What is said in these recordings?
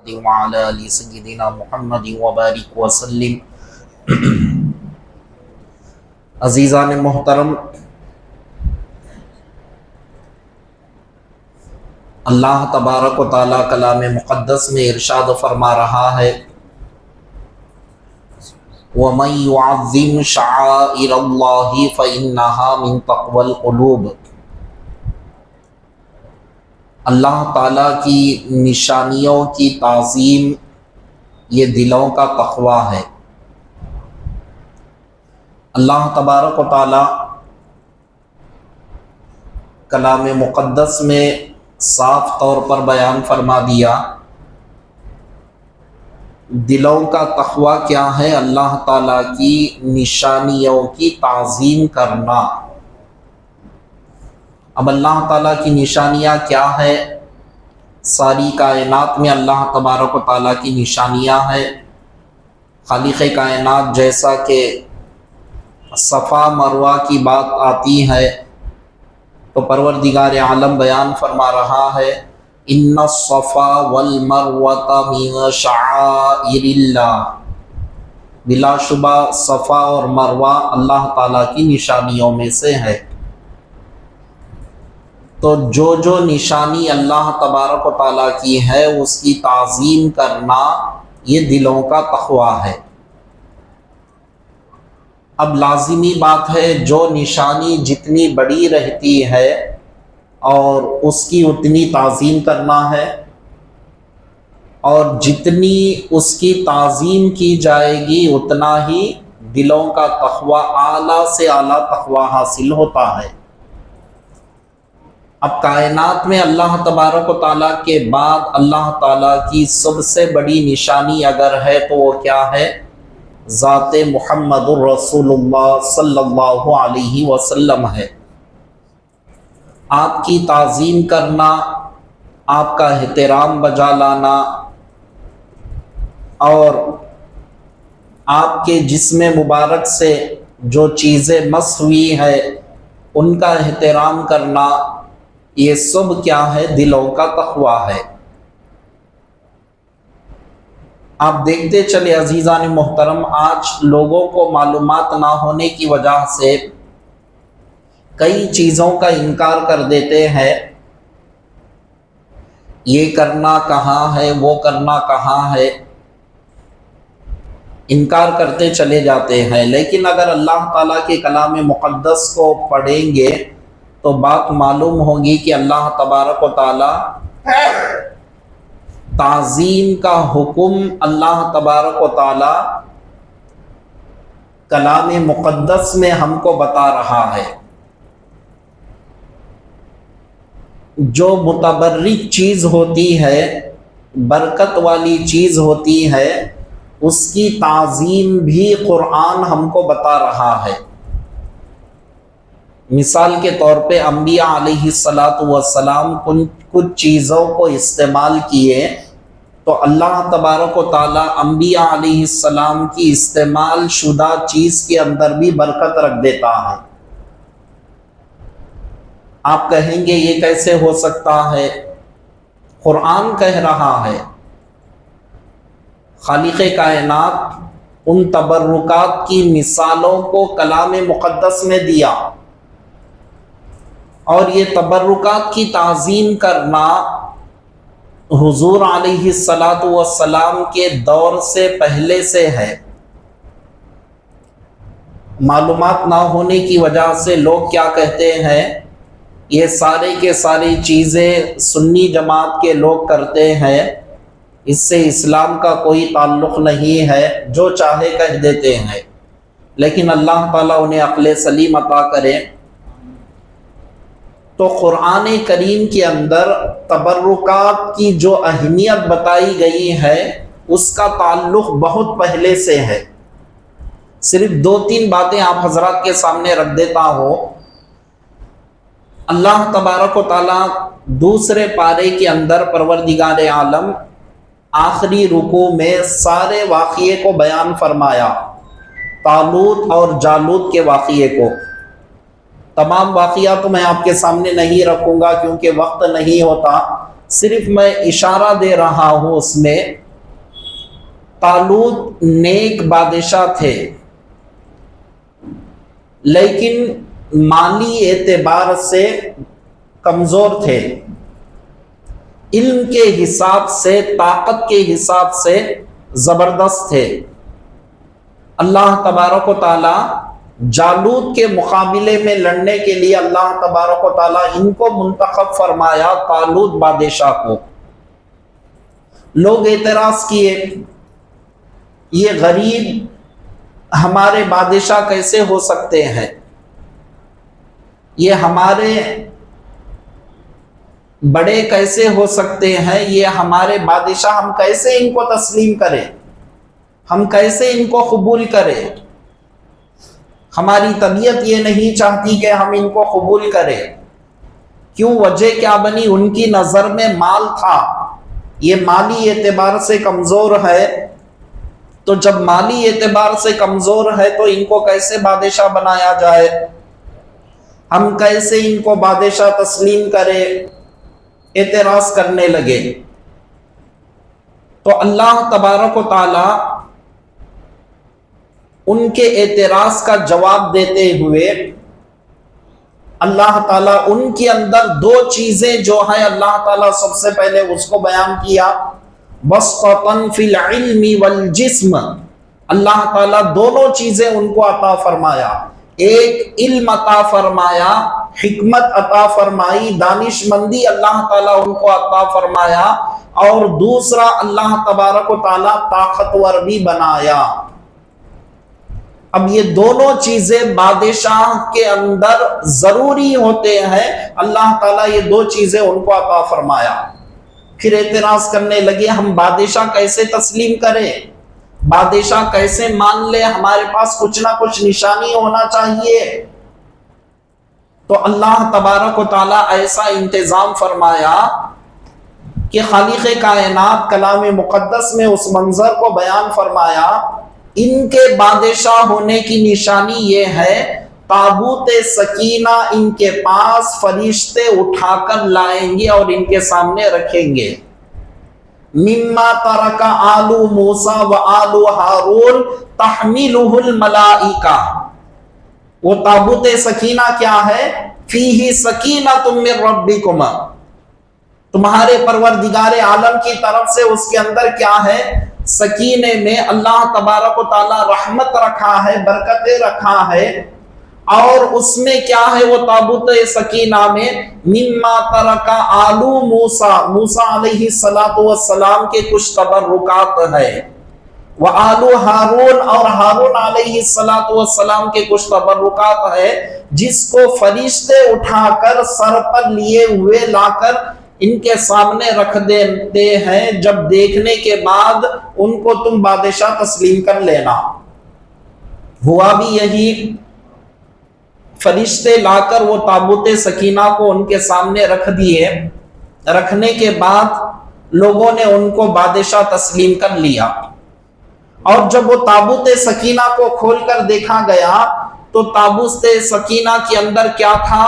وعلى آل سيدنا محمد وبارك وسلم۔ عزیزان محترم، اللہ تبارک و تعالیٰ کلام مقدس میں ارشاد فرما رہا ہے وَمَن يُعَظِّمْ شَعَائِرَ اللَّهِ فَإِنَّهَا مِن تَقْوَى الْقُلُوبِ۔ اللہ تعالیٰ کی نشانیوں کی تعظیم یہ دلوں کا تقویٰ ہے۔ اللہ تبارک و تعالیٰ کلام مقدس میں صاف طور پر بیان فرما دیا دلوں کا تقویٰ کیا ہے، اللہ تعالیٰ کی نشانیوں کی تعظیم کرنا۔ اب اللہ تعالیٰ کی نشانیاں کیا ہے؟ ساری کائنات میں اللہ تبارک و تعالیٰ کی نشانیاں ہیں۔ خالق کائنات جیسا کہ صفا مروہ کی بات آتی ہے تو پروردگار عالم بیان فرما رہا ہے ان الصفا والمروہ من شعائر اللہ، بلا شبہ صفا اور مروہ اللہ تعالیٰ کی نشانیوں میں سے ہے۔ تو جو نشانی اللہ تبارک و تعالیٰ کی ہے اس کی تعظیم کرنا یہ دلوں کا تقویٰ ہے۔ اب لازمی بات ہے جو نشانی جتنی بڑی رہتی ہے اور اس کی اتنی تعظیم کرنا ہے، اور جتنی اس کی تعظیم کی جائے گی اتنا ہی دلوں کا تقویٰ اعلیٰ سے اعلیٰ تقویٰ حاصل ہوتا ہے۔ اب کائنات میں اللہ تبارک و تعالیٰ کے بعد اللہ تعالیٰ کی سب سے بڑی نشانی اگر ہے تو وہ کیا ہے؟ ذات محمد الرسول اللہ صلی اللہ علیہ وسلم ہے۔ آپ کی تعظیم کرنا، آپ کا احترام بجا لانا اور آپ کے جسم مبارک سے جو چیزیں مس ہوئی ہے ان کا احترام کرنا، یہ سب کیا ہے؟ دلوں کا تقویٰ ہے۔ آپ دیکھتے چلے عزیزان محترم، آج لوگوں کو معلومات نہ ہونے کی وجہ سے کئی چیزوں کا انکار کر دیتے ہیں۔ یہ کرنا کہاں ہے، وہ کرنا کہاں ہے، انکار کرتے چلے جاتے ہیں۔ لیکن اگر اللہ تعالیٰ کے کلام مقدس کو پڑھیں گے تو بات معلوم ہوگی کہ اللہ تبارک و تعالیٰ تعظیم کا حکم اللہ تبارک و تعالیٰ کلام مقدس میں ہم کو بتا رہا ہے۔ جو متبرک چیز ہوتی ہے، برکت والی چیز ہوتی ہے، اس کی تعظیم بھی قرآن ہم کو بتا رہا ہے۔ مثال کے طور پہ انبیاء علیہ السلام کچھ چیزوں کو استعمال کیے تو اللہ تبارک و تعالیٰ انبیاء علیہ السلام کی استعمال شدہ چیز کے اندر بھی برکت رکھ دیتا ہے۔ آپ کہیں گے یہ کیسے ہو سکتا ہے؟ قرآن کہہ رہا ہے۔ خالق کائنات ان تبرکات کی مثالوں کو کلام مقدس میں دیا، اور یہ تبرکات کی تعظیم کرنا حضور علیہ السلام کے دور سے پہلے سے ہے۔ معلومات نہ ہونے کی وجہ سے لوگ کیا کہتے ہیں؟ یہ سارے کے ساری چیزیں سنی جماعت کے لوگ کرتے ہیں، اس سے اسلام کا کوئی تعلق نہیں ہے، جو چاہے کہہ دیتے ہیں۔ لیکن اللہ تعالیٰ انہیں عقل سلیم عطا کرے تو قرآن کریم کے اندر تبرکات کی جو اہمیت بتائی گئی ہے اس کا تعلق بہت پہلے سے ہے۔ صرف 2-3 باتیں آپ حضرات کے سامنے رکھ دیتا ہوں۔ اللہ تبارک و تعالیٰ دوسرے پارے کے اندر پروردگار عالم آخری رکوع میں سارے واقعے کو بیان فرمایا، طالوت اور جالوت کے واقعے کو۔ تمام واقعات تو میں آپ کے سامنے نہیں رکھوں گا کیونکہ وقت نہیں ہوتا، صرف میں اشارہ دے رہا ہوں اس میں. طالوت نیک بادشاہ تھے لیکن مالی اعتبار سے کمزور تھے، علم کے حساب سے، طاقت کے حساب سے زبردست تھے. اللہ تبارک و تعالی جالوت کے مقابلے میں لڑنے کے لیے اللہ تبارک و تعالی ان کو منتخب فرمایا، طالوت بادشاہ کو. لوگ اعتراض کیے یہ غریب ہمارے بادشاہ کیسے ہو سکتے ہیں، یہ ہمارے بڑے کیسے ہو سکتے ہیں، یہ ہمارے بادشاہ، ہم کیسے ان کو تسلیم کریں، ہم کیسے ان کو قبول کریں. ہماری طبیعت یہ نہیں چاہتی کہ ہم ان کو قبول کریں. کیوں؟ وجہ کیا بنی؟ ان کی نظر میں مال تھا، یہ مالی اعتبار سے کمزور ہے، تو جب مالی اعتبار سے کمزور ہے تو ان کو کیسے بادشاہ بنایا جائے، ہم کیسے ان کو بادشاہ تسلیم کریں. اعتراض کرنے لگے. تو اللہ تبارک و تعالی ان کے اعتراض کا جواب دیتے ہوئے اللہ تعالیٰ ان کے اندر دو چیزیں جو ہیں اللہ تعالیٰ سب سے پہلے اس کو بیان کیا، بسطۃ فی العلم والجسم. اللہ تعالیٰ دونوں چیزیں ان کو عطا فرمایا، ایک علم عطا فرمایا، حکمت عطا فرمائی، دانش مندی اللہ تعالیٰ ان کو عطا فرمایا، اور دوسرا اللہ تبارک و تعالیٰ طاقتور بھی بنایا. اب یہ دونوں چیزیں بادشاہ کے اندر ضروری ہوتے ہیں، اللہ تعالیٰ یہ دو چیزیں ان کو عطا فرمایا. پھر اعتراض کرنے لگے ہم بادشاہ کیسے تسلیم کریں، بادشاہ کیسے مان لے، ہمارے پاس کچھ نہ کچھ نشانی ہونا چاہیے. تو اللہ تبارک و تعالیٰ ایسا انتظام فرمایا کہ خالق کائنات کلام مقدس میں اس منظر کو بیان فرمایا، ان کے بادشاہ ہونے کی نشانی یہ ہے تابوت سکینہ ان کے پاس فرشتے اٹھا کر لائیں گے اور ان کے سامنے رکھیں گے. مما ترک آل موسیٰ و آل ہارون تحملہ الملائکہ. وہ تابوت سکینہ کیا ہے؟ فیہ سکینۃ من ربکم، تمہارے پروردگار عالم کی طرف سے اس کے اندر کیا ہے؟ سکینے میں اللہ تبارک و تعالی رحمت رکھا ہے، برکتیں رکھا ہے. اور اس میں کیا ہے؟ وہ تابوت سکینہ میں مما ترک آل موسیٰ، موسیٰ علیہ السلام کے کچھ تبرکات ہے، وآل ہارون، اور ہارون علیہ السلام کے کچھ تبرکات ہے، جس کو فرشتے اٹھا کر سر پر لیے ہوئے لا کر ان کے سامنے رکھ دیتے ہیں. جب دیکھنے کے بعد ان کو تم بادشاہ تسلیم کر لینا. ہوا بھی یہی، فرشتے لا کر وہ تابوت سکینہ کو ان کے سامنے رکھ دیے. رکھنے کے بعد لوگوں نے ان کو بادشاہ تسلیم کر لیا. اور جب وہ تابوت سکینہ کو کھول کر دیکھا گیا تو تابوت سکینہ کے اندر کیا تھا؟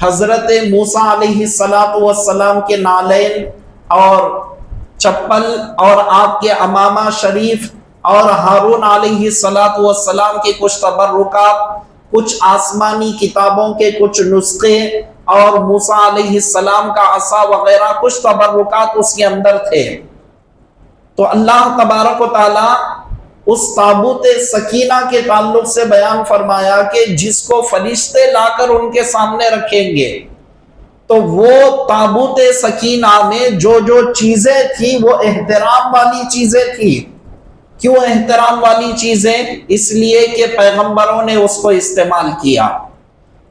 حضرت موسیٰ علیہ السلام کے نالین اور چپل، اور آپ کے امامہ شریف، اور ہارون علیہ السلام کے کچھ تبرکات، کچھ آسمانی کتابوں کے کچھ نسخے، اور موسیٰ علیہ السلام کا عصا وغیرہ کچھ تبرکات اس کے اندر تھے. تو اللہ تبارک و تعالی اس تابوت سکینہ کے تعلق سے بیان فرمایا کہ جس کو فرشتے لا کر ان کے سامنے رکھیں گے، تو وہ تابوت سکینہ میں جو جو چیزیں تھیں وہ احترام والی چیزیں تھیں. کیوں احترام والی چیزیں؟ اس لیے کہ پیغمبروں نے اس کو استعمال کیا.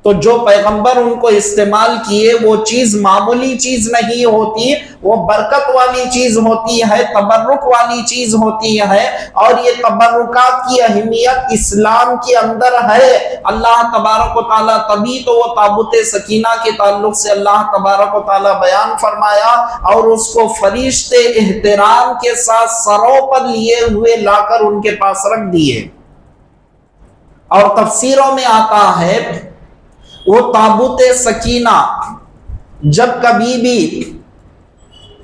تو جو پیغمبر ان کو استعمال کیے وہ چیز معمولی چیز نہیں ہوتی، وہ برکت والی چیز ہوتی ہے، تبرک والی چیز ہوتی ہے. اور یہ تبرکات کی اہمیت اسلام کے اندر ہے. اللہ تبارک و تعالیٰ تبھی تو وہ تابوت سکینہ کے تعلق سے اللہ تبارک و تعالیٰ بیان فرمایا اور اس کو فرشتے احترام کے ساتھ سروں پر لیے ہوئے لا کر ان کے پاس رکھ دیے. اور تفسیروں میں آتا ہے وہ تابوت سکینہ جب کبھی بھی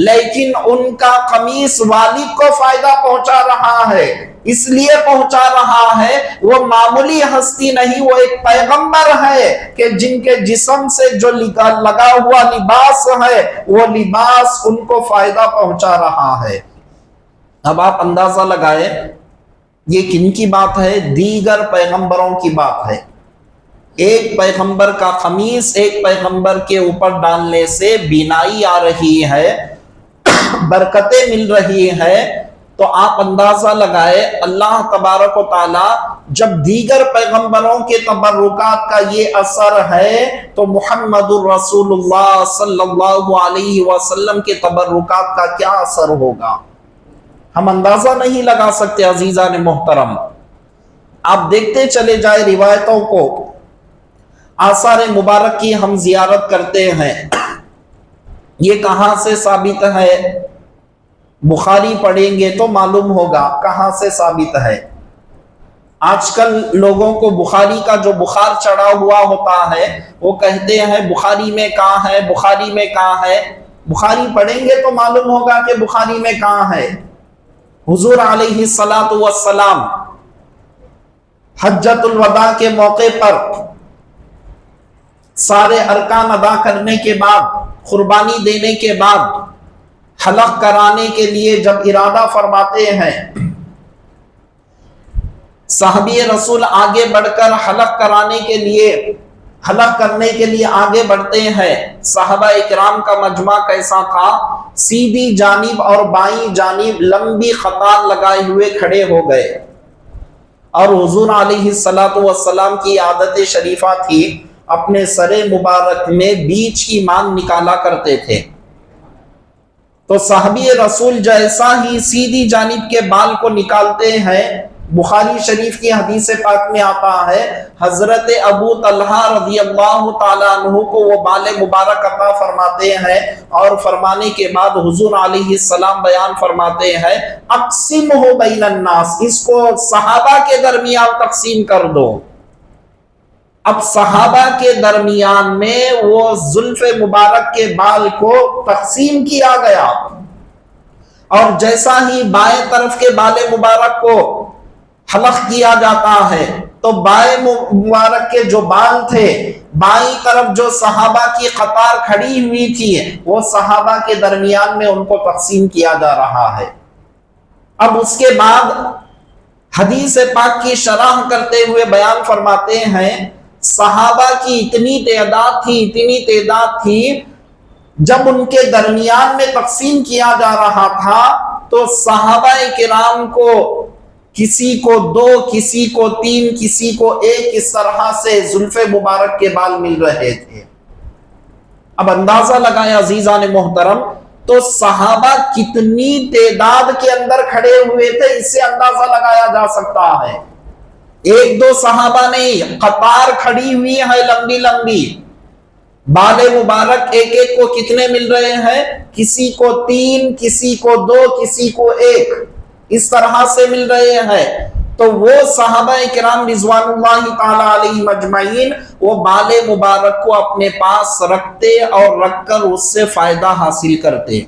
لیکن ان کا قمیص والد کو فائدہ پہنچا رہا ہے، اس لیے پہنچا رہا ہے وہ معمولی ہستی نہیں، وہ ایک پیغمبر ہے کہ جن کے جسم سے جو لگا ہوا لباس ہے وہ لباس ان کو فائدہ پہنچا رہا ہے۔ اب آپ اندازہ لگائیں یہ کن کی بات ہے؟ دیگر پیغمبروں کی بات ہے۔ ایک پیغمبر کا قمیص ایک پیغمبر کے اوپر ڈالنے سے بینائی آ رہی ہے، برکتیں مل رہی ہے، تو آپ اندازہ لگائے اللہ تبارک و تعالی جب دیگر پیغمبروں کے تبرکات کا یہ اثر ہے تو محمد الرسول اللہ صلی اللہ علیہ وسلم کے تبرکات کا کیا اثر ہوگا؟ ہم اندازہ نہیں لگا سکتے عزیزان محترم۔ آپ دیکھتے چلے جائے روایتوں کو، آثار مبارک کی ہم زیارت کرتے ہیں، یہ کہاں سے ثابت ہے؟ بخاری پڑھیں گے تو معلوم ہوگا کہاں سے ثابت ہے۔ آج کل لوگوں کو بخاری کا جو بخار چڑھا ہوا ہوتا ہے وہ کہتے ہیں بخاری میں کہاں ہے، بخاری میں کہاں ہے۔ بخاری پڑھیں گے تو معلوم ہوگا کہ بخاری میں کہاں ہے۔ حضور علیہ الصلاۃ والسلام حجۃ الوداع کے موقع پر سارے ارکان ادا کرنے کے بعد، قربانی دینے کے بعد، حلق کرانے کے لیے جب ارادہ فرماتے ہیں، صحابی رسول آگے بڑھ کر حلق کرنے کے لیے آگے بڑھتے ہیں۔ صحابہ اکرام کا مجمع کیسا تھا؟ سیدھی جانب اور بائیں جانب لمبی قطار لگائے ہوئے کھڑے ہو گئے، اور حضور علیہ الصلاۃ والسلام کی عادت شریفہ تھی اپنے سر مبارک میں بیچ کی مانگ نکالا کرتے تھے۔ تو صحابی رسول جیسا ہی سیدھی جانب کے بال کو نکالتے ہیں، بخاری شریف کی حدیث پاک میں آتا ہے حضرت ابو طلحہ رضی اللہ تعالیٰ عنہ کو وہ بال مبارک عطا فرماتے ہیں، اور فرمانے کے بعد حضور علیہ السلام بیان فرماتے ہیں اقسمہ بین الناس، اس کو صحابہ کے درمیان تقسیم کر دو۔ اب صحابہ کے درمیان میں وہ زلف مبارک کے بال کو تقسیم کیا گیا، اور جیسا ہی بائیں طرف کے بال مبارک کو حلق کیا جاتا ہے تو بائیں مبارک کے جو بال تھے، بائیں طرف جو صحابہ کی قطار کھڑی ہوئی تھی، وہ صحابہ کے درمیان میں ان کو تقسیم کیا جا رہا ہے۔ اب اس کے بعد حدیث پاک کی شرح کرتے ہوئے بیان فرماتے ہیں صحابہ کی اتنی تعداد تھی جب ان کے درمیان میں تقسیم کیا جا رہا تھا تو صحابہ کرام کو کسی کو 2، کسی کو 3، کسی کو 1، اس طرح سے زلف مبارک کے بال مل رہے تھے۔ اب اندازہ لگائیں عزیزان محترم، تو صحابہ کتنی تعداد کے اندر کھڑے ہوئے تھے اس سے اندازہ لگایا جا سکتا ہے۔ 1-2 صحابہ نہیں، قطار کھڑی ہوئی ہے لمبی لمبی، بال مبارک ایک ایک کو کتنے مل رہے ہیں؟ کسی کو 3، کسی کو 2، کسی کو 1، اس طرح سے مل رہے ہیں۔ تو وہ صحابہ کرام رضوان اللہ تعالی علیہ مجمعین وہ بال مبارک کو اپنے پاس رکھتے اور رکھ کر اس سے فائدہ حاصل کرتے۔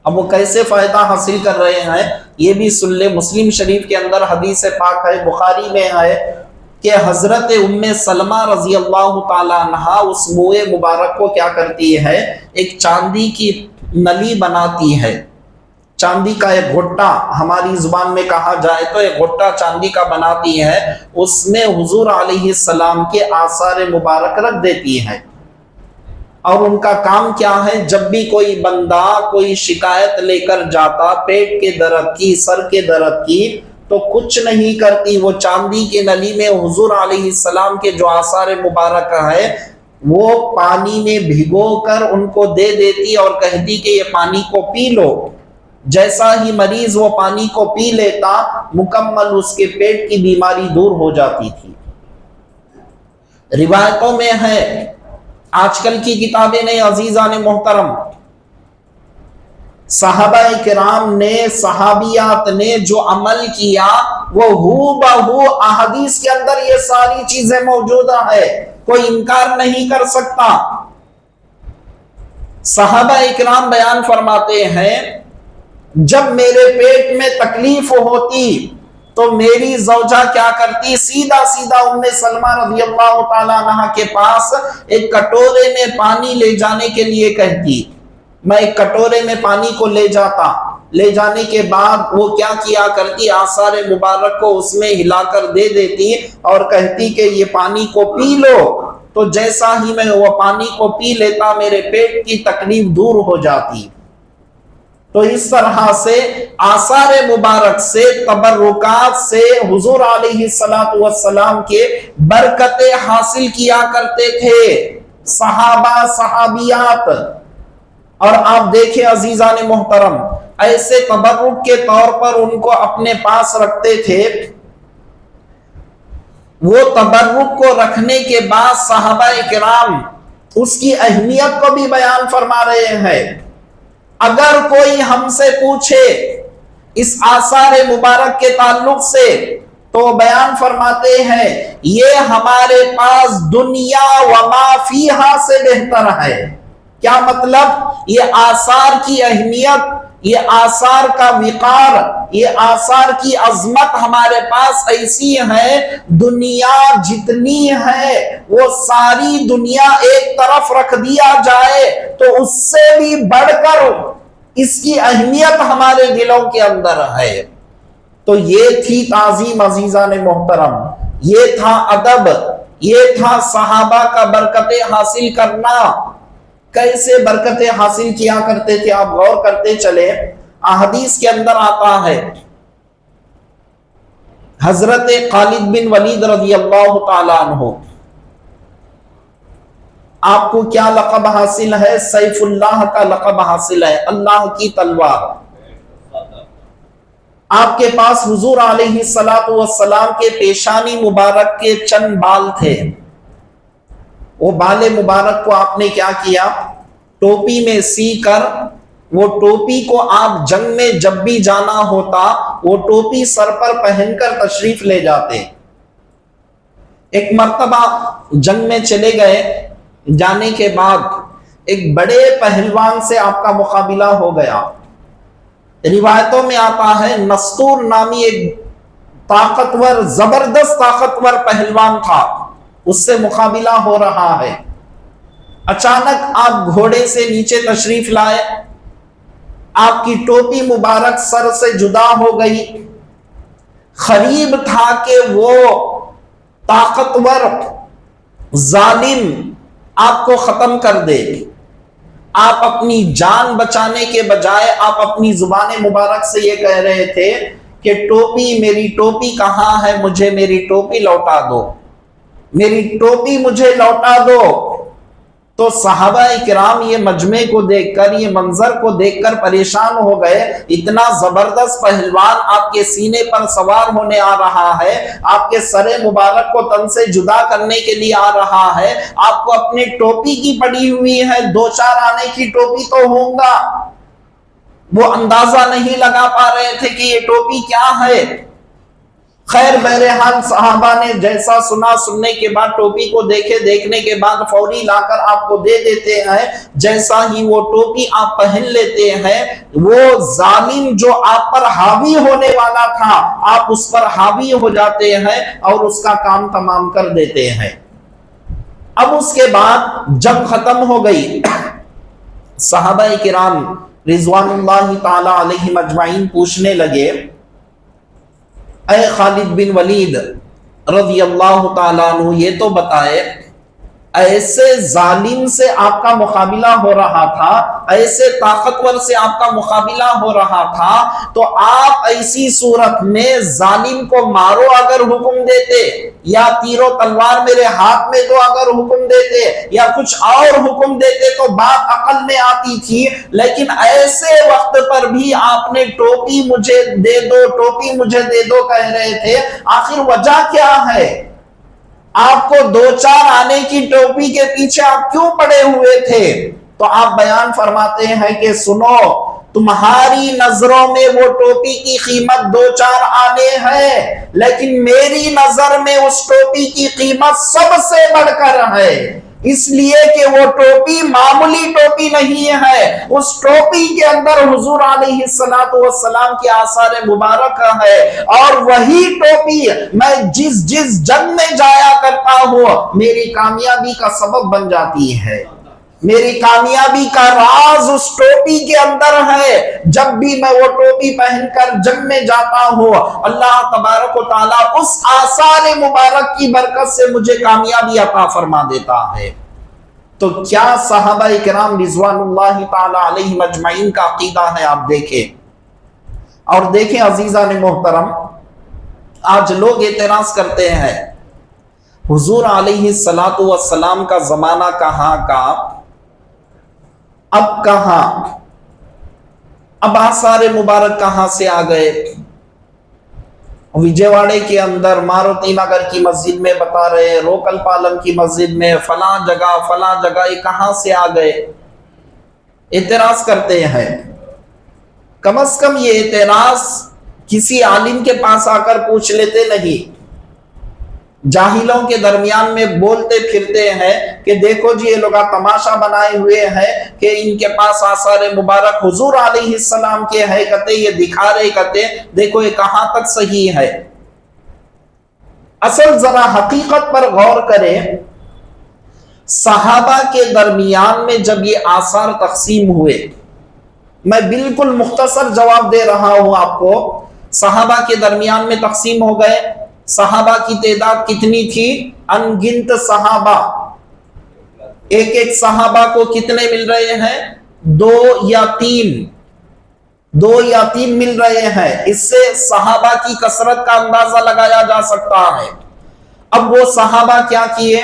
اب وہ کیسے فائدہ حاصل کر رہے ہیں یہ بھی سن لے۔ مسلم شریف کے اندر حدیث پاک ہے، بخاری میں ہے کہ حضرت ام سلمہ رضی اللہ تعالیٰ عنہ اس موئے مبارک کو کیا کرتی ہے؟ ایک چاندی کی نلی بناتی ہے، چاندی کا ایک گھٹا، ہماری زبان میں کہا جائے تو ایک گھٹا چاندی کا بناتی ہے، اس میں حضور علیہ السلام کے آثار مبارک رکھ دیتی ہے۔ اور ان کا کام کیا ہے؟ جب بھی کوئی بندہ کوئی شکایت لے کر جاتا پیٹ کے درد کی، سر کے درد کی، تو کچھ نہیں کرتی، وہ چاندی کے نلی میں حضور علیہ السلام کے جو آثار مبارک ہے وہ پانی میں بھگو کر ان کو دے دیتی اور کہتی کہ یہ پانی کو پی لو۔ جیسا ہی مریض وہ پانی کو پی لیتا مکمل اس کے پیٹ کی بیماری دور ہو جاتی تھی۔ روایتوں میں ہے، آج کل کی کتابیں نہیں عزیزان محترم، صحابہ کرام نے، صحابیات نے جو عمل کیا وہ ہو بہو احادیث کے اندر یہ ساری چیزیں موجود ہے، کوئی انکار نہیں کر سکتا۔ صحابہ اکرام بیان فرماتے ہیں جب میرے پیٹ میں تکلیف ہوتی تو میری زوجہ کیا کرتی، سیدھا سیدھا ام سلمہ رضی اللہ تعالیٰ عنہ کے پاس ایک کٹورے میں پانی لے جانے کے لیے کہتی، میں ایک کٹورے میں پانی کو لے جاتا، لے جانے کے بعد وہ کیا کیا کرتی، آثار مبارک کو اس میں ہلا کر دے دیتی اور کہتی کہ یہ پانی کو پی لو، تو جیسا ہی میں وہ پانی کو پی لیتا میرے پیٹ کی تکلیف دور ہو جاتی۔ تو اس طرح سے آثار مبارک سے، تبرکات سے حضور علیہ السلام کے برکتیں حاصل کیا کرتے تھے صحابہ صحابیات۔ اور آپ دیکھیں عزیزان محترم، ایسے تبرک کے طور پر ان کو اپنے پاس رکھتے تھے۔ وہ تبرک کو رکھنے کے بعد صحابہ کرام اس کی اہمیت کو بھی بیان فرما رہے ہیں۔ اگر کوئی ہم سے پوچھے اس آثار مبارک کے تعلق سے تو بیان فرماتے ہیں یہ ہمارے پاس دنیا و ما فیہا سے بہتر ہے۔ کیا مطلب؟ یہ آثار کی اہمیت، یہ آثار کا وقار، یہ آثار کی عظمت ہمارے پاس ایسی ہے، دنیا جتنی ہے وہ ساری دنیا ایک طرف رکھ دیا جائے تو اس سے بھی بڑھ کر اس کی اہمیت ہمارے دلوں کے اندر ہے۔ تو یہ تھی تعظیم عزیزان محترم، یہ تھا ادب، یہ تھا صحابہ کا برکتیں حاصل کرنا۔ کیسے برکتیں حاصل کیا کرتے تھے آپ غور کرتے چلے۔ احادیث کے اندر آتا ہے حضرت خالد بن ولید رضی اللہ تعالیٰ عنہ، آپ کو کیا لقب حاصل ہے؟ سیف اللہ کا لقب حاصل ہے، اللہ کی تلوار۔ آپ کے پاس حضور علیہ السلام کے پیشانی مبارک کے چند بال تھے، وہ بال مبارک کو آپ نے کیا کیا، ٹوپی میں سی کر وہ ٹوپی کو آپ جنگ میں جب بھی جانا ہوتا وہ ٹوپی سر پر پہن کر تشریف لے جاتے۔ ایک مرتبہ جنگ میں چلے گئے، جانے کے بعد ایک بڑے پہلوان سے آپ کا مقابلہ ہو گیا۔ روایتوں میں آتا ہے نستور نامی ایک طاقتور، زبردست طاقتور پہلوان تھا، اس سے مقابلہ ہو رہا ہے۔ اچانک آپ گھوڑے سے نیچے تشریف لائے، آپ کی ٹوپی مبارک سر سے جدا ہو گئی۔ قریب تھا کہ وہ طاقتور ظالم آپ کو ختم کر دے۔ آپ اپنی جان بچانے کے بجائے آپ اپنی زبان مبارک سے یہ کہہ رہے تھے کہ ٹوپی، میری ٹوپی کہاں ہے، مجھے میری ٹوپی لوٹا دو، میری ٹوپی مجھے لوٹا دو۔ تو صحابہ کرام یہ مجمع کو دیکھ کر، یہ منظر کو دیکھ کر پریشان ہو گئے۔ اتنا زبردست پہلوان آپ کے سینے پر سوار ہونے آ رہا ہے، آپ کے سر مبارک کو تن سے جدا کرنے کے لیے آ رہا ہے، آپ کو اپنی ٹوپی کی پڑی ہوئی ہے، دو چار آنے کی ٹوپی تو ہوگا۔ وہ اندازہ نہیں لگا پا رہے تھے کہ یہ ٹوپی کیا ہے۔ خیر بہرحال صحابہ نے جیسا سنا، سننے کے بعد ٹوپی کو دیکھے، دیکھنے کے بعد فوری لا کر آپ کو دے دیتے ہیں۔ جیسا ہی وہ ٹوپی آپ پہن لیتے ہیں، وہ ظالم جو آپ پر حاوی ہونے والا تھا، آپ اس پر حاوی ہو جاتے ہیں اور اس کا کام تمام کر دیتے ہیں۔ اب اس کے بعد جنگ ختم ہو گئی، صحابہ کرام رضوان اللہ تعالی علیہم اجمعین پوچھنے لگے، اے خالد بن ولید رضی اللہ تعالیٰ عنہ، یہ تو بتائے ایسے ظالم سے آپ کا مقابلہ ہو رہا تھا، ایسے طاقتور سے آپ کا مقابلہ ہو رہا تھا، تو آپ ایسی صورت میں ظالم کو مارو اگر حکم دیتے، یا تیر و تلوار میرے ہاتھ میں دو اگر حکم دیتے، یا کچھ اور حکم دیتے تو بات عقل میں آتی تھی، لیکن ایسے وقت پر بھی آپ نے ٹوپی مجھے دے دو، ٹوپی مجھے دے دو کہہ رہے تھے۔ آخر وجہ کیا ہے؟ آپ کو دو چار آنے کی ٹوپی کے پیچھے آپ کیوں پڑے ہوئے تھے؟ تو آپ بیان فرماتے ہیں کہ سنو، تمہاری نظروں میں وہ ٹوپی کی قیمت دو چار آنے ہے، لیکن میری نظر میں اس ٹوپی کی قیمت سب سے بڑھ کر ہے، اس لیے کہ وہ ٹوپی معمولی ٹوپی نہیں ہے، اس ٹوپی کے اندر حضور علیہ السلام کے آثار مبارک ہے، اور وہی ٹوپی میں جس جنگ میں جایا کرتا ہوں میری کامیابی کا سبب بن جاتی ہے۔ میری کامیابی کا راز اس ٹوپی کے اندر ہے۔ جب بھی میں وہ ٹوپی پہن کر جنگ میں جاتا ہوں، اللہ تبارک و تعالیٰ اس آثار مبارک کی برکت سے مجھے کامیابی عطا فرما دیتا ہے۔ تو کیا صحابہ کرام رضوان اللہ تعالی علیہم اجمعین کا عقیدہ ہے، آپ دیکھیں۔ اور دیکھیں عزیزان محترم، آج لوگ اعتراض کرتے ہیں حضور علیہ السلام کا زمانہ کہاں کا، اب کہاں، اب آثار مبارک کہاں سے آ گئے؟ وجے واڑے کے اندر ماروتی نگر کی مسجد میں بتا رہے ہیں، روکل پالم کی مسجد میں فلاں جگہ یہ کہاں سے آ گئے؟ اعتراض کرتے ہیں۔ کم از کم یہ اعتراض کسی عالم کے پاس آ کر پوچھ لیتے نہیں، جاہلوں کے درمیان میں بولتے پھرتے ہیں کہ دیکھو جی یہ لوگ تماشا بنائے ہوئے ہیں کہ ان کے پاس آثار مبارک حضور علیہ السلام کے ہے، کہتے یہ دکھا رہے، کہتے دیکھو یہ کہاں تک صحیح ہے۔ اصل ذرا حقیقت پر غور کریں، صحابہ کے درمیان میں جب یہ آثار تقسیم ہوئے، میں بالکل مختصر جواب دے رہا ہوں آپ کو، صحابہ کے درمیان میں تقسیم ہو گئے۔ صحابہ کی تعداد کتنی تھی؟ انگنت صحابہ۔ ایک صحابہ کو کتنے مل رہے ہیں؟ 2 یا 3 مل رہے ہیں۔ اس سے صحابہ کی کثرت کا اندازہ لگایا جا سکتا ہے۔ اب وہ صحابہ کیا کیے؟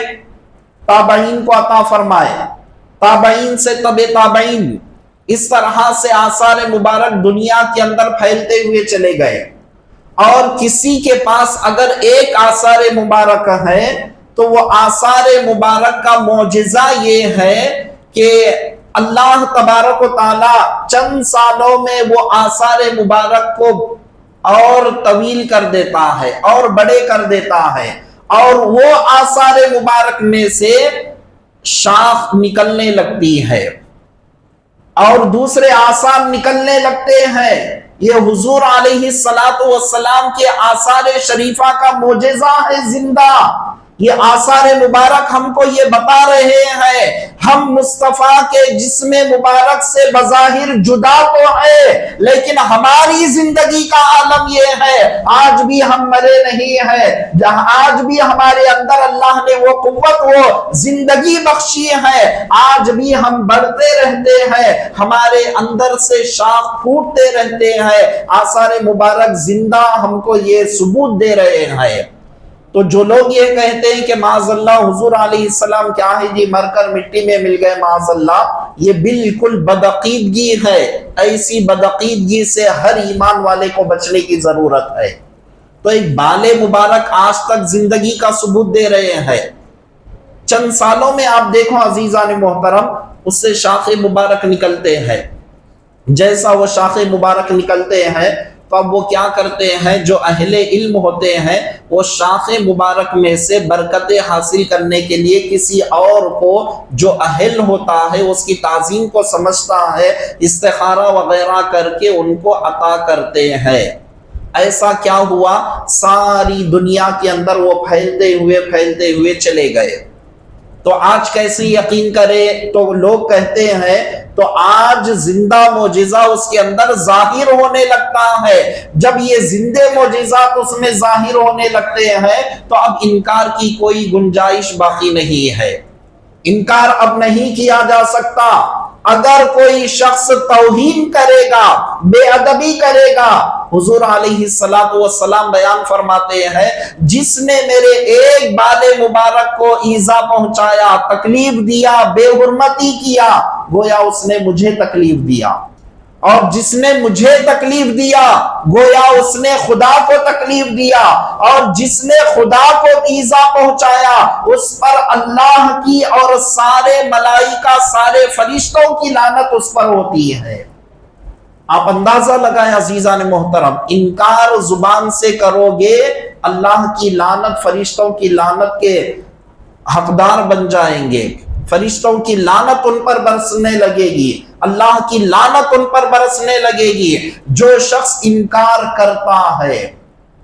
تابعین کو عطا فرمائے، تابعین سے تبع تابعین، اس طرح سے آثار مبارک دنیا کے اندر پھیلتے ہوئے چلے گئے۔ اور کسی کے پاس اگر ایک آثار مبارک ہے تو وہ آثار مبارک کا معجزہ یہ ہے کہ اللہ تبارک و تعالی چند سالوں میں وہ آثار مبارک کو اور طویل کر دیتا ہے اور بڑے کر دیتا ہے، اور وہ آثار مبارک میں سے شاخ نکلنے لگتی ہے اور دوسرے آثار نکلنے لگتے ہیں۔ یہ حضور علیہ السلام کے آثار شریفہ کا معجزہ ہے زندہ۔ یہ آثار مبارک ہم کو یہ بتا رہے ہیں ہم مصطفیٰ کے جسم مبارک سے بظاہر جدا تو ہے، لیکن ہماری زندگی کا عالم یہ ہے آج بھی ہم مرے نہیں ہیں، آج بھی ہمارے اندر اللہ نے وہ قوت، وہ زندگی بخشی ہے، آج بھی ہم بڑھتے رہتے ہیں، ہمارے اندر سے شاخ پھوٹتے رہتے ہیں۔ آثار مبارک زندہ ہم کو یہ ثبوت دے رہے ہیں۔ تو جو لوگ یہ کہتے ہیں کہ معاذ اللہ حضور علیہ السلام کیا ہے جی مر کر مٹی میں مل گئے، معاذ اللہ، یہ بالکل بدعقیدگی ہے۔ ایسی بدعقیدگی سے ہر ایمان والے کو بچنے کی ضرورت ہے۔ تو ایک بال مبارک آج تک زندگی کا ثبوت دے رہے ہیں، چند سالوں میں آپ دیکھو عزیزان محترم اس سے شاخ مبارک نکلتے ہیں۔ جیسا وہ شاخ مبارک نکلتے ہیں تو اب وہ کیا کرتے ہیں، جو اہل علم ہوتے ہیں وہ شاخ مبارک میں سے برکتیں حاصل کرنے کے لیے کسی اور کو جو اہل ہوتا ہے، اس کی تعظیم کو سمجھتا ہے، استخارہ وغیرہ کر کے ان کو عطا کرتے ہیں۔ ایسا کیا ہوا، ساری دنیا کے اندر وہ پھیلتے ہوئے چلے گئے۔ تو آج کیسے یقین کرے؟ تو لوگ کہتے ہیں تو آج زندہ معجزہ اس کے اندر ظاہر ہونے لگتا ہے۔ جب یہ زندے معجزات اس میں ظاہر ہونے لگتے ہیں تو اب انکار کی کوئی گنجائش باقی نہیں ہے، انکار اب نہیں کیا جا سکتا۔ اگر کوئی شخص توہین کرے گا، بے ادبی کرے گا، حضور علیہ السلام بیان فرماتے ہیں جس نے میرے ایک بال مبارک کو ایذا پہنچایا، تکلیف دیا، بے حرمتی کیا، گویا اس نے مجھے تکلیف دیا، اور جس نے مجھے تکلیف دیا گویا اس نے خدا کو تکلیف دیا، اور جس نے خدا کو ایذا پہنچایا اس پر اللہ کی اور سارے ملائکہ، سارے فرشتوں کی لعنت اس پر ہوتی ہے۔ آپ اندازہ لگائیں عزیزان محترم، انکار زبان سے کرو گے اللہ کی لعنت، فرشتوں کی لعنت کے حقدار بن جائیں گے۔ فرشتوں کی لعنت ان پر برسنے لگے گی، اللہ کی لعنت ان پر برسنے لگے گی جو شخص انکار کرتا ہے۔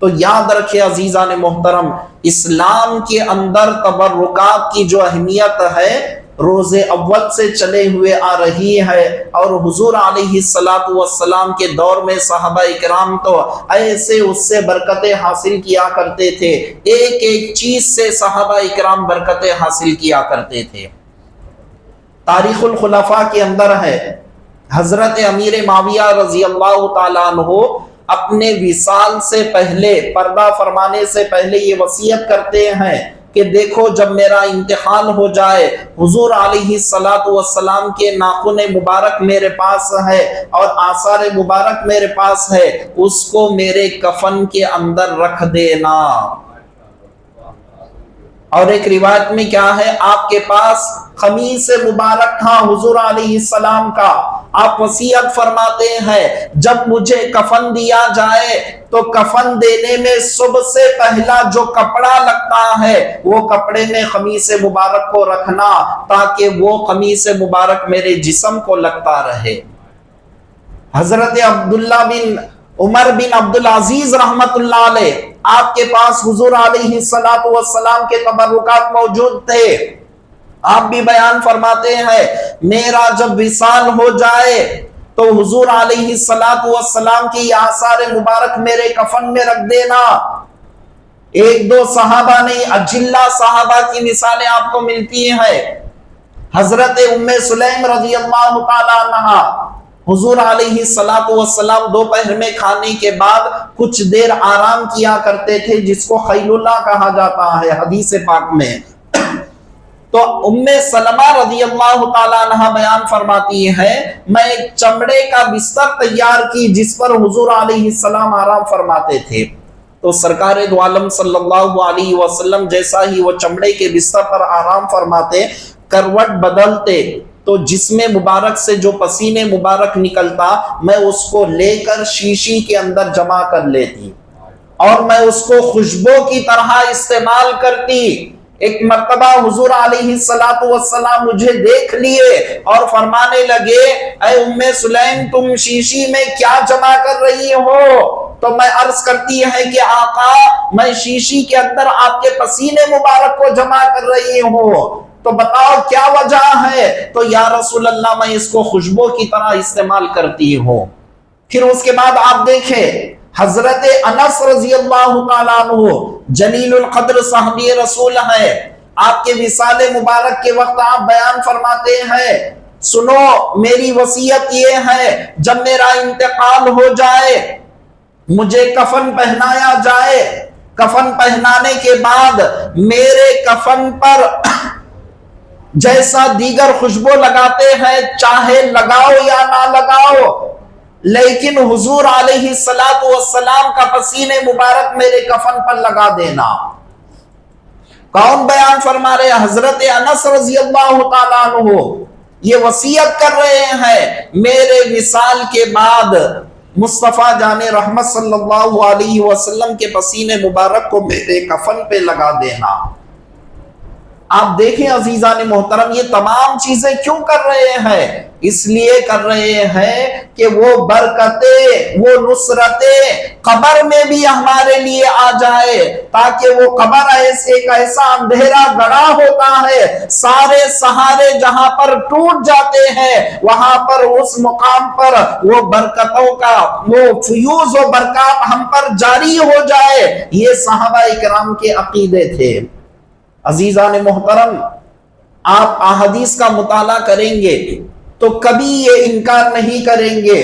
تو یاد رکھے عزیزان محترم، اسلام کے اندر تبرکات کی جو اہمیت ہے روز اول سے چلے ہوئے آ رہی ہے، اور حضور علیہ السلام کے دور میں صحابہ اکرام تو ایسے اس سے برکتیں حاصل کیا کرتے تھے، ایک ایک چیز سے صحابہ اکرام برکتیں حاصل کیا کرتے تھے۔ تاریخ الخلفاء کے اندر ہے، حضرت امیر معاویہ رضی اللہ تعالیٰ عنہ اپنے وصال سے پہلے، پردہ فرمانے سے پہلے یہ وصیت کرتے ہیں کہ دیکھو جب میرا انتقال ہو جائے، حضور علیہ السلام کے ناخن مبارک میرے پاس ہے اور آثار مبارک میرے پاس ہے، اس کو میرے کفن کے اندر رکھ دینا۔ اور ایک روایت میں کیا ہے، آپ کے پاس خمیس مبارک تھا حضور علیہ السلام کا، آپ وصیت فرماتے ہیں جب مجھے کفن دیا جائے تو کفن دینے میں صبح سے پہلا جو کپڑا لگتا ہے وہ کپڑے میں خمیس مبارک کو رکھنا، تاکہ وہ خمیس مبارک میرے جسم کو لگتا رہے۔ حضرت عبداللہ بن عمر بن عبدالعزیز رحمت اللہ علیہ، آپ کے پاس حضور علیہ السلام کے تبرکات موجود تھے، آپ بھی بیان فرماتے ہیں میرا جب وصال ہو جائے تو حضور علیہ السلام کی آثار مبارک میرے کفن میں رکھ دینا۔ ایک دو صحابہ نہیں، اجلہ صحابہ کی مثالیں آپ کو ملتی ہیں۔ حضرت ام سلیم رضی اللہ تعالی عنہا، حضور علیہ السلام دوپہر میں کھانے کے بعد کچھ دیر آرام کیا کرتے تھے، جس کو خیل اللہ کہا جاتا ہے حدیث پاک میں۔ تو ام سلمہ رضی اللہ تعالیٰ عنہ بیان فرماتی ہے میں ایک چمڑے کا بستر تیار کی جس پر حضور علیہ السلام آرام فرماتے تھے، تو سرکار دو عالم صلی اللہ علیہ وسلم جیسا ہی وہ چمڑے کے بستر پر آرام فرماتے، کروٹ بدلتے تو جسم مبارک سے جو پسینے مبارک نکلتا میں اس کو لے کر شیشی کے اندر جمع کر لیتی اور میں اس کو خوشبو کی طرح استعمال کرتی۔ ایک مرتبہ حضور علیہ السلام مجھے دیکھ لیے اور فرمانے لگے اے ام سلیم تم شیشی میں کیا جمع کر رہی ہو؟ تو میں عرض کرتی ہے کہ آقا میں شیشی کے اندر آپ کے پسینے مبارک کو جمع کر رہی ہوں، تو بتاؤ کیا وجہ ہے؟ تو یا رسول اللہ میں اس کو خوشبو کی طرح استعمال کرتی ہوں۔ پھر اس کے بعد آپ دیکھیں حضرت انس رضی اللہ تعالیٰ عنہ جلیل القدر صحابی رسول ہے، آپ کے وصال مبارک کے وقت آپ بیان فرماتے ہیں سنو میری وصیت یہ ہے جب میرا انتقال ہو جائے مجھے کفن پہنایا جائے، کفن پہنانے کے بعد میرے کفن پر جیسا دیگر خوشبو لگاتے ہیں چاہے لگاؤ یا نہ لگاؤ، لیکن حضور علیہ السلام کا پسینے مبارک میرے کفن پر لگا دینا۔ کون بیان فرما رہے؟ حضرت انس رضی اللہ تعالیٰ عنہ یہ وصیت کر رہے ہیں میرے وصال کے بعد مصطفیٰ جان رحمت صلی اللہ علیہ وسلم کے پسینے مبارک کو میرے کفن پہ لگا دینا۔ آپ دیکھیں عزیزان محترم یہ تمام چیزیں کیوں کر رہے ہیں؟ اس لیے کر رہے ہیں کہ وہ برکتیں، وہ نصرتیں قبر میں بھی ہمارے لیے آ جائے، تاکہ وہ قبر ایک ایسا اندھیرا گڑھا ہوتا ہے، سارے سہارے جہاں پر ٹوٹ جاتے ہیں وہاں پر اس مقام پر وہ برکتوں کا وہ فیوز و برکات ہم پر جاری ہو جائے۔ یہ صحابہ اکرام کے عقیدے تھے۔ عزیزان محترم آپ احادیث کا مطالعہ کریں گے تو کبھی یہ انکار نہیں کریں گے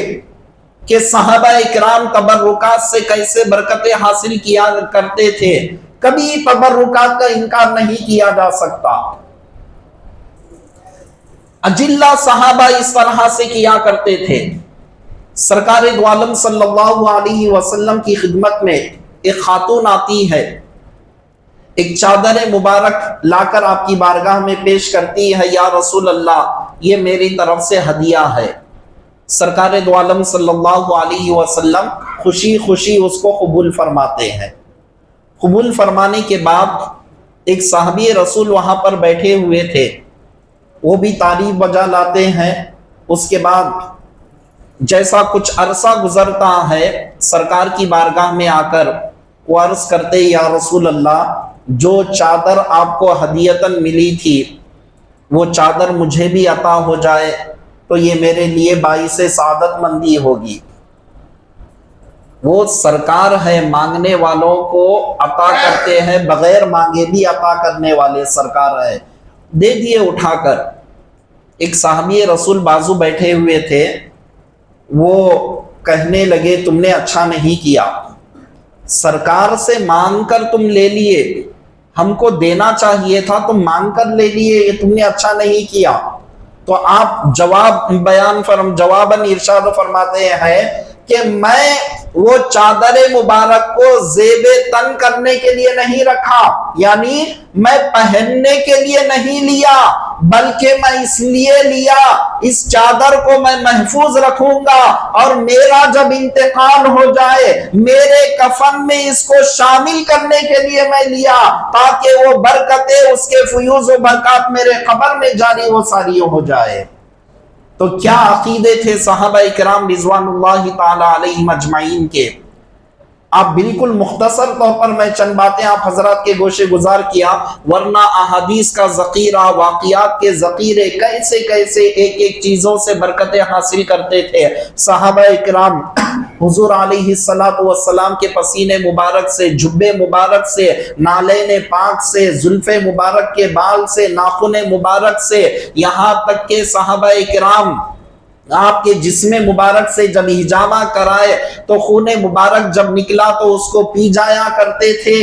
کہ صحابہ اکرام تبرکات سے کیسے برکتیں حاصل کیا کرتے تھے، کبھی تبرکات کا انکار نہیں کیا جا سکتا۔ اجلہ صحابہ اس طرح سے کیا کرتے تھے۔ سرکار دو عالم صلی اللہ علیہ وسلم کی خدمت میں ایک خاتون آتی ہے، ایک چادر مبارک لا کر آپ کی بارگاہ میں پیش کرتی ہے، یا رسول اللہ یہ میری طرف سے ہدیہ ہے۔ سرکار دو عالم صلی اللہ علیہ وسلم خوشی خوشی اس کو قبول فرماتے ہیں۔ قبول فرمانے کے بعد ایک صحابی رسول وہاں پر بیٹھے ہوئے تھے، وہ بھی تعریف بجا لاتے ہیں۔ اس کے بعد جیسا کچھ عرصہ گزرتا ہے سرکار کی بارگاہ میں آ کر وہ عرض کرتے یا رسول اللہ جو چادر آپ کو ہدیتاً ملی تھی وہ چادر مجھے بھی عطا ہو جائے تو یہ میرے لیے باعث سعادت مندی ہوگی۔ وہ سرکار ہے، مانگنے والوں کو عطا کرتے ہیں، بغیر مانگے بھی عطا کرنے والے سرکار ہے، دے دیے اٹھا کر۔ ایک صحابی رسول بازو بیٹھے ہوئے تھے، وہ کہنے لگے تم نے اچھا نہیں کیا، سرکار سے مانگ کر تم لے لیے، ہم کو دینا چاہیے تھا، تم مانگ کر لے لیے، یہ تم نے اچھا نہیں کیا۔ تو آپ جواباً ارشاد فرماتے ہیں کہ میں وہ چادر مبارک کو زیب تن کرنے کے لیے نہیں رکھا، یعنی میں پہننے کے لیے نہیں لیا، بلکہ میں اس لیے لیا اس چادر کو میں محفوظ رکھوں گا اور میرا جب انتقال ہو جائے میرے کفن میں اس کو شامل کرنے کے لیے میں لیا، تاکہ وہ برکتیں اس کے فیوز و برکات میرے قبر میں جاری و ساری ہو جائے۔ تو کیا عقیدے تھے صحابہ کرام رضوان اللہ تعالی علیہم اجمعین کے۔ آپ بالکل مختصر طور پر میں چند باتیں آپ حضرات کے گوشے گزار کیا، ورنہ احادیث کا ذخیرہ، واقعات کے ذخیرے، کیسے کیسے ایک ایک چیزوں سے برکتیں حاصل کرتے تھے صحابہ کرام۔ حضور علیہ السلام کے پسینے مبارک سے، جبے مبارک سے، نالین پاک سے، زلف مبارک کے بال سے، ناخن مبارک سے، یہاں تک کہ صحابہ کرام آپ کے جسم مبارک سے جب ہجامہ کرائے تو خون مبارک جب نکلا تو اس کو پی جایا کرتے تھے۔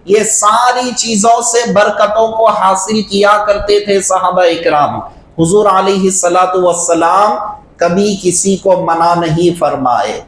یہ ساری چیزوں سے برکتوں کو حاصل کیا کرتے تھے صحابہ کرام۔ حضور علیہ السلام کبھی کسی کو منع نہیں فرمائے۔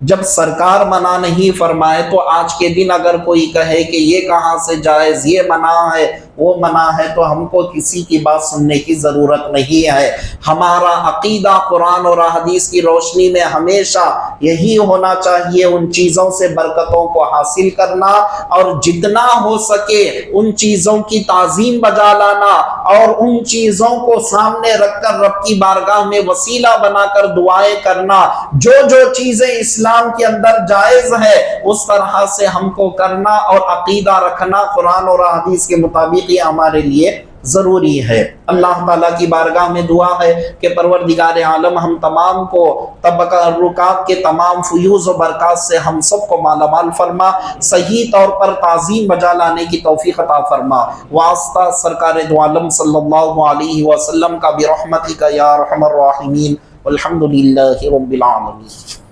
جب سرکار منع نہیں فرمائے تو آج کے دن اگر کوئی کہے کہ یہ کہاں سے جائز، یہ منع ہے، وہ منع ہے، تو ہم کو کسی کی بات سننے کی ضرورت نہیں ہے۔ ہمارا عقیدہ قرآن اور حدیث کی روشنی میں ہمیشہ یہی ہونا چاہیے، ان چیزوں سے برکتوں کو حاصل کرنا اور جتنا ہو سکے ان چیزوں کی تعظیم بجا لانا اور ان چیزوں کو سامنے رکھ کر رب کی بارگاہ میں وسیلہ بنا کر دعائیں کرنا۔ جو جو چیزیں اسلام کے اندر جائز ہے اس طرح سے ہم کو کرنا اور عقیدہ رکھنا قرآن اور حدیث کے مطابق یہ ہمارے لیے ضروری ہے۔ اللہ تعالیٰ کی بارگاہ میں دعا ہے کہ پروردگار عالم ہم تمام کو تبرکات کے تمام فیوز و برکات سے ہم سب کو مالا مال فرما، صحیح طور پر تعظیم بجا لانے کی توفیق عطا فرما۔ واسطہ سرکار دو عالم صلی اللہ علیہ وسلم کا برحمتک یا ارحم الراحمین، والحمد للہ رب العالمین۔